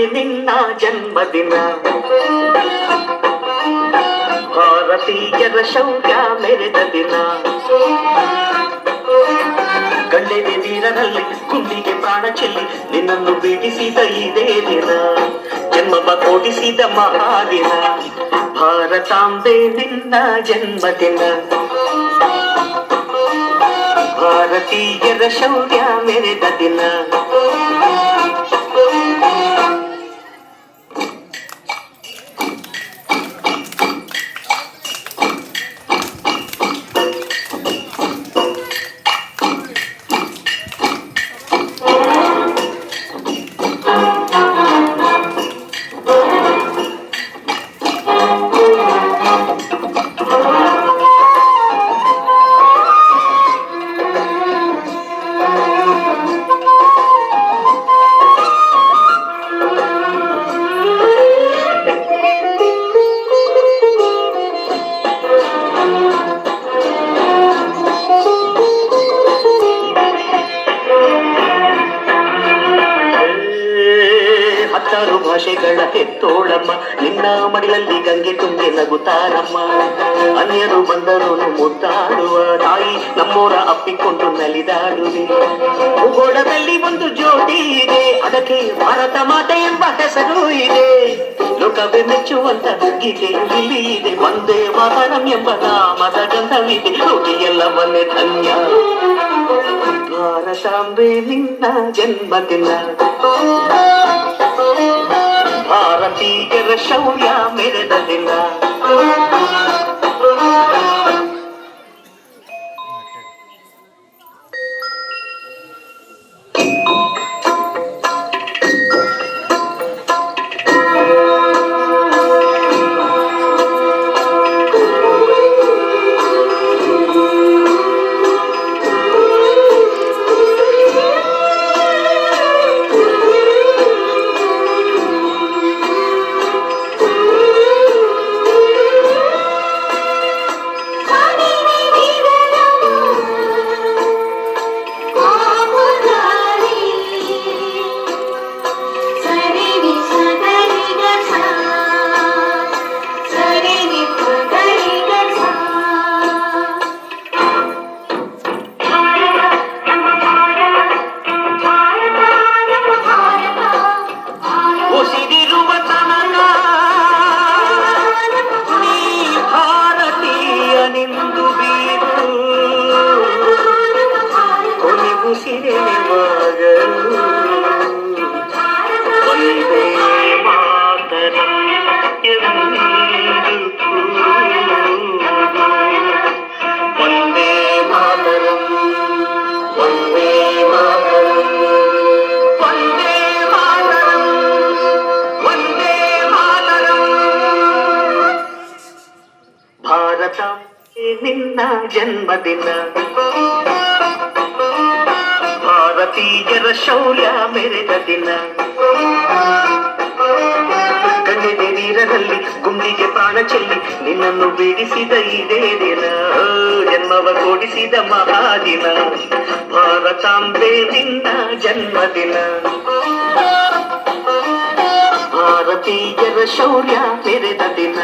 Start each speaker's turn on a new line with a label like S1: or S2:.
S1: ನಿನ್ನ ಜನ್ಮದಿನ. ಭಾರತೀಯರ ಶೌರ್ಯ ಮೆರೆದ ದಿನ. ಗಂಡೆದೆ ವೀರರಲ್ಲಿ ಗುಂಡಿಗೆ ಪ್ರಾಣ ಚೆಲ್ಲಿ ನಿನ್ನನ್ನು ಬಿಡಿಸಿದ ಇದೇ ದಿನ. ಜನ್ಮವ ಕೊಡಿಸಿದ ಮಹಾದಿನ. ಭಾರತಾಂಬೆ ನಿನ್ನ ಜನ್ಮದಿನ. ಭಾರತೀಯರ ಶೌರ್ಯ ಮೆರೆದ ದಿನ. ಹತ್ತಾರು ಭಾಷೆಗಳ ಹೆತ್ತೋಳಮ್ಮ ನಿನ್ನ ಮಡಿಲಲ್ಲಿ ಗಂಗೆ ತುಂಬಿ ನಗುತ್ತಾರಮ್ಮ. ಅನ್ಯರು ಬಂದರು ಮುದ್ದಾಡುವ ತಾಯಿ ನಮ್ಮೋರ ಅಪ್ಪಿಕೊಂಡು ನಲಿದಾಡುವೆ. ಭೂಗೋಳದಲ್ಲಿ ಒಂದು ಜ್ಯೋತಿ ಇದೆ, ಅದಕ್ಕೆ ಭಾರತ ಮಾತೆ ಎಂಬ ಹೆಸರು ಇದೆ. ಲೋಕವೇ ಮೆಚ್ಚುವಂತ ಗೀತೆಯು ಇಲ್ಲಿ ಇದೆ. ಒಂದೇ ಮಾತರಂ ಎಂಬ ನಾಮದ ಗಂಧವಿದೆ. ಎಲ್ಲವನ್ನೇ ಧನ್ಯ. ಭಾರತಾಂಬೆ ನಿನ್ನ ಜನ್ಮದಿನ. ಭಾರತೀಯರ ಶೌರ್ಯ ಮೆರೆದ ದಿನ. ಭಾರತಾಂಬೆ ನಿನ್ನ ಜನ್ಮದಿನ. ಭಾರತೀಯರ ಶೌರ್ಯ ಮೆರೆದ ದಿನ. ಗಂಡೆದೆ ವೀರರಲ್ಲಿ ಗುಂಡಿಗೆ ಪ್ರಾಣ ಚೆಲ್ಲಿ ನಿನ್ನನ್ನು ಬಿಡಿಸಿದ ಇದೇ ದಿನ. ಜನ್ಮವ ಕೊಡಿಸಿದ ಮಹಾದಿನ. ಭಾರತಾಂಬೆ ನಿನ್ನ ಜನ್ಮದಿನ. ಭಾರತೀಯರ ಶೌರ್ಯ ಮೆರೆದ ದಿನ.